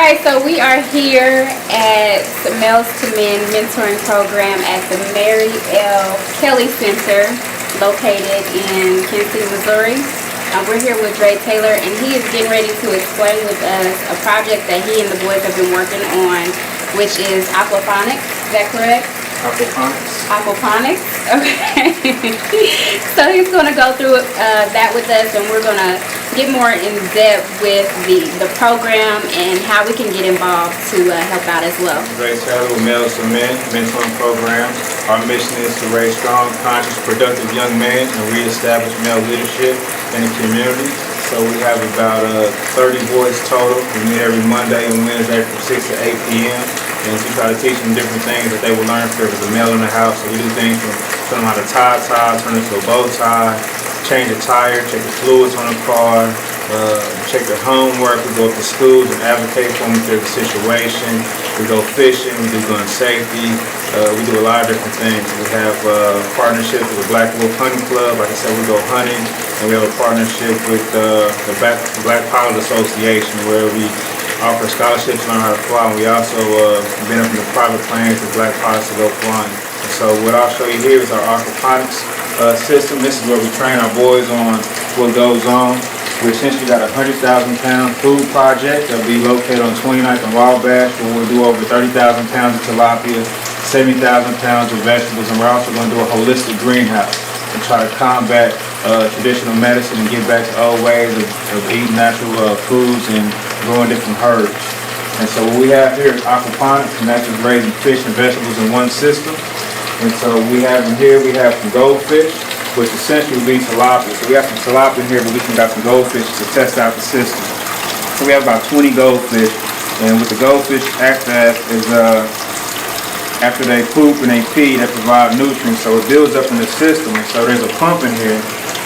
Alright, so we are here at the Males to Men Mentoring Program at the Mary L. Kelly Center located in Kinsey, Missouri. We're here with Dre Taylor, and he is getting ready to explain with us a project that he and the boys have been working on, which is aquaponics. Is that correct? Aquaponics. Aquaponics. Okay. So he's going to go through that with us, and we're going to get more in depth with the program and how we can get involved to help out as well. Dre Taylor with Males to Men Mentoring Program. Our mission is to raise strong, conscious, productive young men and reestablish male leadership in the community. So we have about 30 boys total. We meet every Monday and Wednesday from 6 to 8 p.m. And we try to teach them different things that they will learn if there's a male in the house. So we do things from show them how to tie a tie, turn it to a bow tie, change a tire, check the fluids on the car, check their homework. We go up to schools and advocate for them if there's a situation. We go fishing, we do gun safety. We do a lot of different things. We have partnerships with the Black Wolf Hunting Club. Like I said, we go hunting. And we have a partnership with the Black Pilot Association where we offer scholarships on how to fly. And we also benefit from the private planes for Black pilots to go flying. And so what I'll show you here is our aquaponics system. This is where we train our boys on what goes on. We essentially got a 100,000-pound food project that will be located on 29th and Wabash, where we'll do over 30,000 pounds of tilapia, 70,000 pounds of vegetables, and we're also going to do a holistic greenhouse and try to combat traditional medicine and get back to old ways of eating natural foods and growing different herbs. And so what we have here is aquaponics, and that's just raising fish and vegetables in one system. And so we have in here, we have some goldfish, which essentially would be tilapia. So we have some tilapia in here, but we can got some goldfish to test out the system. So we have about 20 goldfish, and with the goldfish act as after they poop and they pee, they provide nutrients, so it builds up in the system. And so there's a pump in here,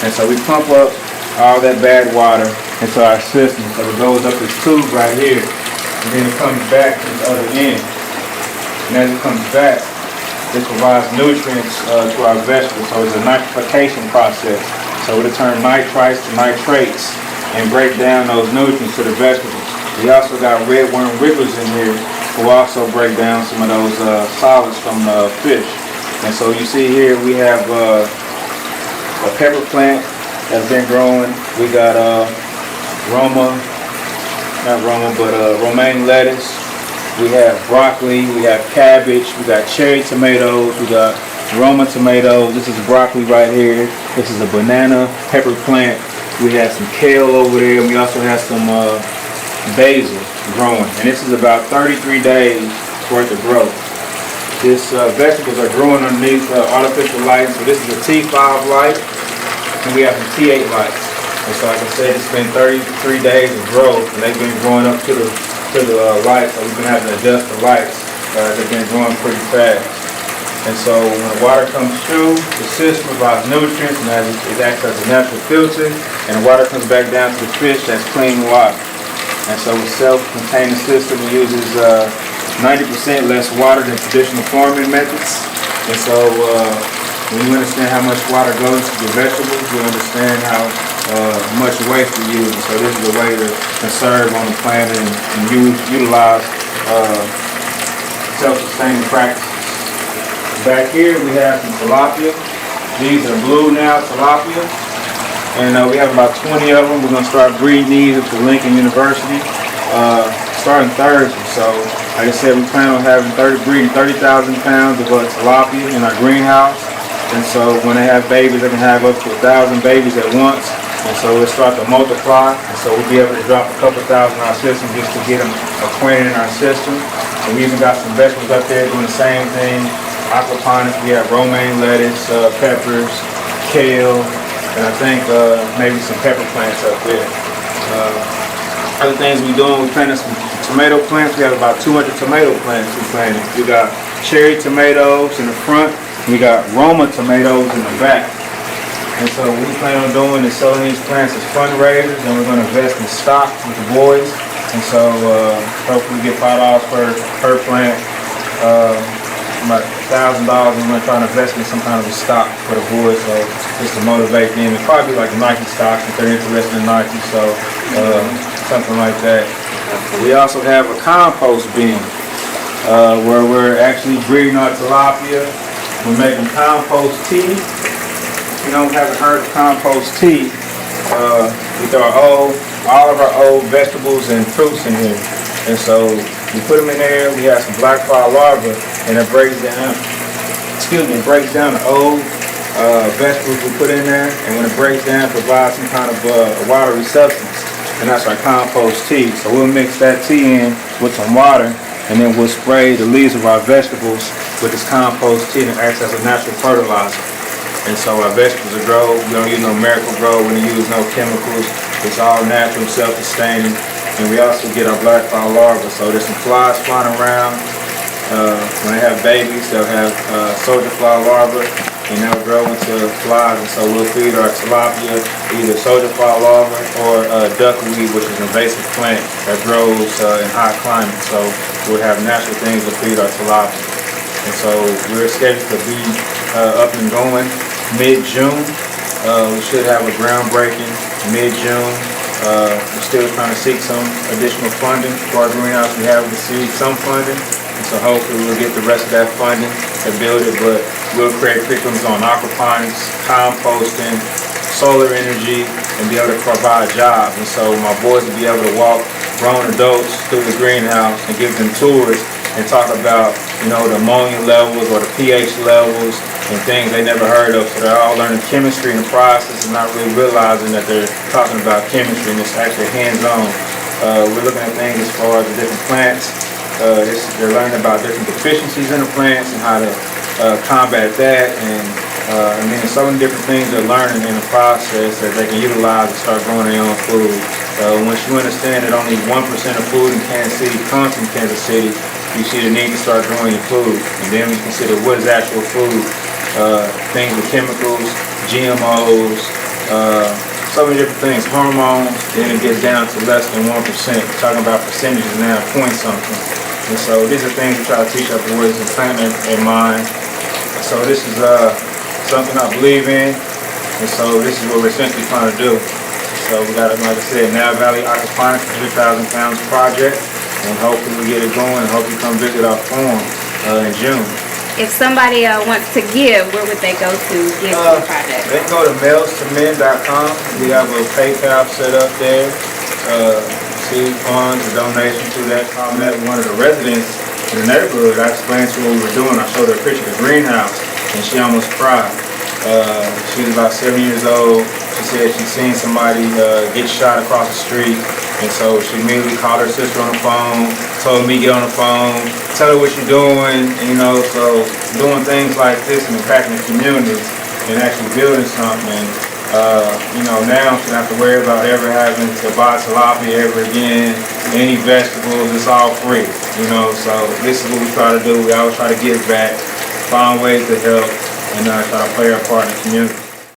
and so we pump up all that bad water into our system. So it goes up this tube right here, and then it comes back to the other end. And as it comes back, it provides nutrients to our vegetables. So it's a nitrification process. So it'll turn nitrites to nitrates and break down those nutrients to the vegetables. We also got red worm wrigglers in here who also break down some of those solids from the fish. And so you see here we have a pepper plant that's been growing. We got romaine lettuce. We have broccoli, we have cabbage, we got cherry tomatoes, we got Roma tomatoes. This is broccoli right here. This is a banana pepper plant. We have some kale over there, and we also have some basil growing. And this is about 33 days worth of growth. This vegetables are growing underneath artificial lighting. So this is a T5 light, and we have some T8 lights. And so like I said, it's been 33 days of growth, and they've been growing up to the lights, so we've been having to adjust the lights. They've been growing pretty fast. And so when the water comes through, the system provides nutrients, and as it acts as a natural filter, and the water comes back down to the fish, that's clean water. And so a self-contained system uses 90% less water than traditional farming methods. And so when you understand how much water goes into the vegetables, you understand how much waste we use. So this is a way to conserve on the planet and utilize self-sustaining practices. Back here we have some tilapia. These are blue now tilapia, and we have about 20 of them. We're going to start breeding these at the Lincoln University starting Thursday. So like I said, we plan on having breeding 30,000 pounds of tilapia in our greenhouse. And so when they have babies, they can have up to 1,000 babies at once. And so we'll start to multiply. And so we'll be able to drop a couple thousand in our system just to get them acquainted in our system. And we even got some vegetables up there doing the same thing. Aquaponics, we have romaine lettuce, peppers, kale, and I think maybe some pepper plants up there. Other things we're doing, we planted some tomato plants. We have about 200 tomato plants we planted. We got cherry tomatoes in the front. We got Roma tomatoes in the back. And so what we plan on doing is selling these plants as fundraisers, and we're going to invest in stock with the boys. And so hopefully we get $5 per plant, about $1,000. We're going to try to invest in some kind of a stock for the boys, so just to motivate them. It'd probably be like Nike stocks if they're interested in Nike, so something like that. We also have a compost bin where we're actually breeding our tilapia. We're making compost tea. If you haven't heard of compost tea, we throw all of our old vegetables and fruits in here. And so we put them in there. We have some black fly larvae, and it breaks down the old vegetables we put in there, and when it breaks down, it provides some kind of a watery substance, and that's our compost tea. So we'll mix that tea in with some water, and then we'll spray the leaves of our vegetables with this compost tea, and it acts as a natural fertilizer. And so our vegetables will grow. We don't use no Miracle-Gro. We don't use no chemicals. It's all natural, self-sustaining. And we also get our black fly larvae. So there's some flies flying around. When they have babies, they'll have soldier fly larvae, and they'll grow into flies. And so we'll feed our tilapia either soldier fly larvae or duckweed, which is an invasive plant that grows in hot climates. So we'll have natural things to feed our tilapia. And so we're scheduled to be up and going mid-June. We should have a groundbreaking mid-June. We're still trying to seek some additional funding for our greenhouse. We have received some funding, and so hopefully we'll get the rest of that funding to build it. But we'll create curriculums on aquaponics, composting, solar energy, and be able to provide jobs. And so my boys will be able to walk grown adults through the greenhouse and give them tours and talk about, the ammonia levels or the pH levels and things they never heard of. So they're all learning chemistry in the process and not really realizing that they're talking about chemistry, and it's actually hands-on. We're looking at things as far as the different plants. They're learning about different deficiencies in the plants and how to combat that, and so many different things they're learning in the process that they can utilize to start growing their own food. Once you understand that only 1% of food in Kansas City comes from Kansas City, you see the need to start growing your food. And then we consider what is actual food. Things with chemicals, GMOs, so many different things, hormones. Then it gets down to less than 1%. We're talking about percentages now, point something. And so these are things we try to teach our boys and plant in mind. So this is something I believe in. And so this is what we're essentially trying to do. So we got, like I said, Now Valley Aquaponics 3,000 pounds project. And hopefully we get it going, and hope you come visit our farm in June. If somebody wants to give, where would they go to give to the project? They can go to mailstomen.com. We have a PayPal set up there. Receive funds or donations to that. I met one of the residents in the neighborhood. I explained to her what we were doing. I showed her a picture of the greenhouse, and she almost cried. She was about 7 years old. She said she'd seen somebody get shot across the street. And so she immediately called her sister on the phone, told me to get on the phone, tell her what you're doing, so doing things like this and impacting the communities and actually building something. Now she don't have to worry about ever having to buy tilapia ever again, any vegetables, it's all free, so this is what we try to do. We always try to give back, find ways to help, and try to play our part in the community.